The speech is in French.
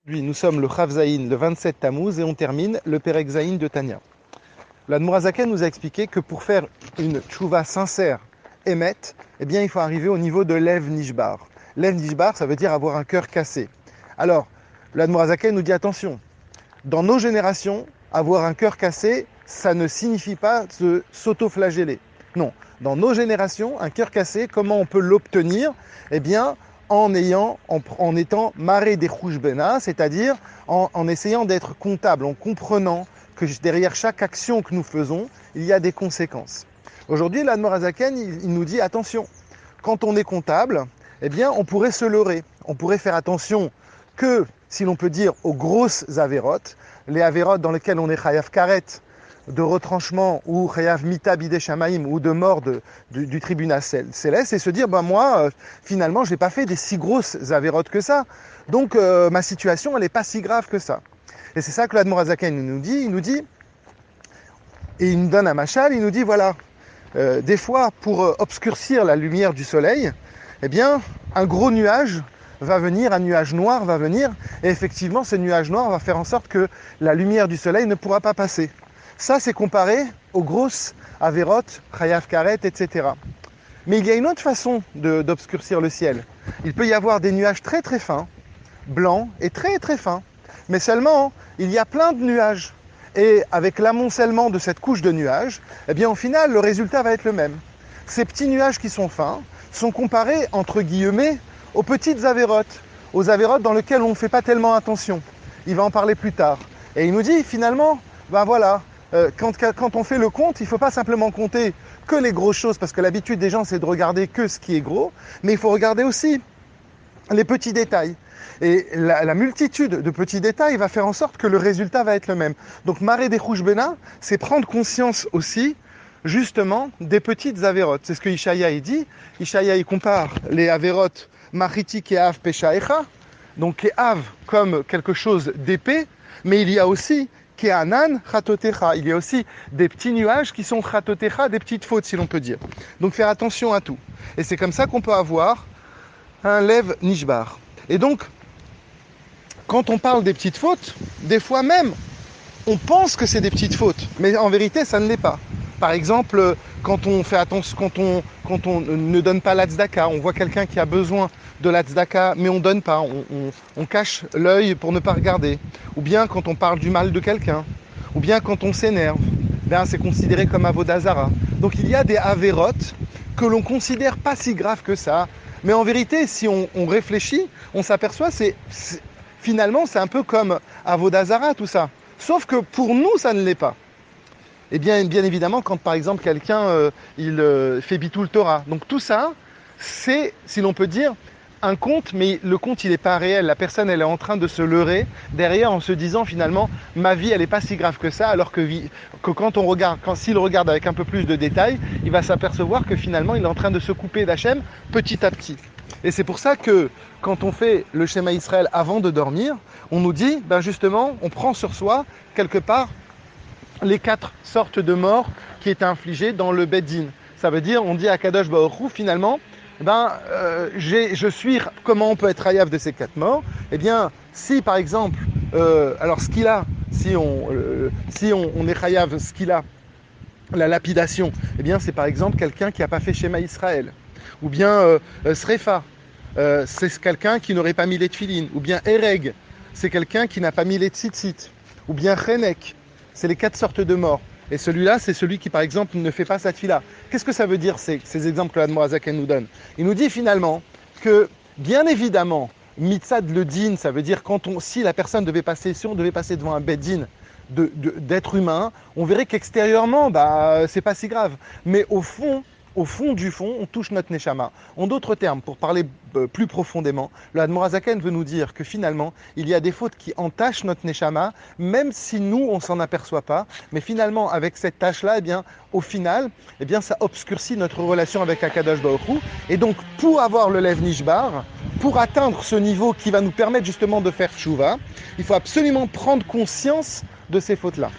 Nous sommes le Chav Zayin, le 27 Tammuz, et on termine le Perek Zayin de Tanya. L'Admor HaZaken nous a expliqué que pour faire une tchouva sincère, émet, eh bien, il faut arriver au niveau de Lev Nishbar. Lev Nishbar, ça veut dire avoir un cœur cassé. Alors, l'Admor HaZaken nous dit attention, dans nos générations, avoir un cœur cassé, ça ne signifie pas s'auto-flageller. Non, dans nos générations, un cœur cassé, comment on peut l'obtenir? Eh bien, en étant maré des bena, c'est-à-dire en essayant d'être comptable, en comprenant que derrière chaque action que nous faisons, il y a des conséquences. Aujourd'hui, l'Admor HaZaken, il nous dit attention, quand on est comptable, eh bien, on pourrait se leurrer. On pourrait faire attention que, si l'on peut dire, aux grosses avérotes, les avérotes dans lesquelles on est chayav karet, de retranchement ou chayav mita bidei shamaim ou de mort du tribunal céleste, et se dire, moi, finalement, je n'ai pas fait des si grosses avérotes que ça, donc ma situation, elle n'est pas si grave que ça. Et c'est ça que l'Admor HaZaken nous dit, et il nous donne un machal, il nous dit, voilà, des fois, pour obscurcir la lumière du soleil, eh bien, un gros nuage va venir, un nuage noir va venir, et effectivement, ce nuage noir va faire en sorte que la lumière du soleil ne pourra pas passer. Ça, c'est comparé aux grosses avérotes, chayav karet, etc. Mais il y a une autre façon d'obscurcir le ciel. Il peut y avoir des nuages très très fins, blancs et très très fins. Mais seulement, il y a plein de nuages. Et avec l'amoncellement de cette couche de nuages, eh bien au final, le résultat va être le même. Ces petits nuages qui sont fins sont comparés, entre guillemets, aux petites avérotes, aux avérotes dans lesquelles on ne fait pas tellement attention. Il va en parler plus tard. Et il nous dit, finalement, voilà, quand on fait le compte, il ne faut pas simplement compter que les grosses choses, parce que l'habitude des gens, c'est de regarder que ce qui est gros, mais il faut regarder aussi les petits détails. Et la multitude de petits détails va faire en sorte que le résultat va être le même. Donc, maré des bena, c'est prendre conscience aussi, justement, des petites avérotes. C'est ce que Ishaïa dit. Ishaïa, il compare les avérotes mariti ke'av peshaecha, donc ke'av comme quelque chose d'épais, mais il y a aussi ke'anan chatotecha. Il y a aussi des petits nuages qui sont chatotecha, des petites fautes, si l'on peut dire. Donc, faire attention à tout. Et c'est comme ça qu'on peut avoir un lev nishbar. Et donc, quand on parle des petites fautes, des fois même, on pense que c'est des petites fautes, mais en vérité, ça ne l'est pas. Par exemple, quand on fait attention, quand on ne donne pas la tzedaka, on voit quelqu'un qui a besoin de la tzedaka, mais on ne donne pas, on cache l'œil pour ne pas regarder. Ou bien quand on parle du mal de quelqu'un, ou bien quand on s'énerve, c'est considéré comme avodah zara. Donc il y a des avérotes que l'on considère pas si graves que ça, mais en vérité, si on réfléchit, on s'aperçoit, finalement, c'est un peu comme avodah zara, tout ça. Sauf que pour nous, ça ne l'est pas. Et bien évidemment, quand par exemple quelqu'un fait bitul Torah, donc tout ça, c'est, si l'on peut dire, un conte, mais le conte, il n'est pas réel. La personne, elle est en train de se leurrer derrière en se disant finalement, ma vie, elle n'est pas si grave que ça, alors que quand on regarde, s'il regarde avec un peu plus de détails, il va s'apercevoir que finalement, il est en train de se couper d'Hachem petit à petit. Et c'est pour ça que quand on fait le schéma Israël avant de dormir, on nous dit, justement, on prend sur soi, quelque part, les 4 sortes de morts qui étaient infligées dans le Beddin. Ça veut dire, on dit à Kadosh Baruch Hu, finalement, je suis, comment on peut être hayav de ces 4 morts? Eh bien, si par exemple, alors ce qu'il a, si on est hayav, ce qu'il a, la lapidation, eh bien c'est par exemple quelqu'un qui n'a pas fait schéma Israël. Ou bien Srefa, c'est quelqu'un qui n'aurait pas mis les tefilines. Ou bien Ereg, c'est quelqu'un qui n'a pas mis les tzitzit. Ou bien Chenek, c'est les 4 sortes de morts. Et celui-là, c'est celui qui, par exemple, ne fait pas sa tefila. Qu'est-ce que ça veut dire, ces exemples que l'Admor HaZaken nous donne? Il nous dit finalement que, bien évidemment, mitzad le din, ça veut dire si la personne devait passer, si on devait passer devant un beddin d'être humain, on verrait qu'extérieurement, c'est pas si grave. Mais au fond du fond, on touche notre neshama. En d'autres termes, pour parler plus profondément, le Admor HaZaken veut nous dire que finalement, il y a des fautes qui entachent notre neshama, même si nous, on s'en aperçoit pas. Mais finalement, avec cette tâche-là, au final, ça obscurcit notre relation avec Akadosh Baruch Hu. Et donc, pour avoir le Lev Nishbar, pour atteindre ce niveau qui va nous permettre justement de faire tshuva, il faut absolument prendre conscience de ces fautes-là.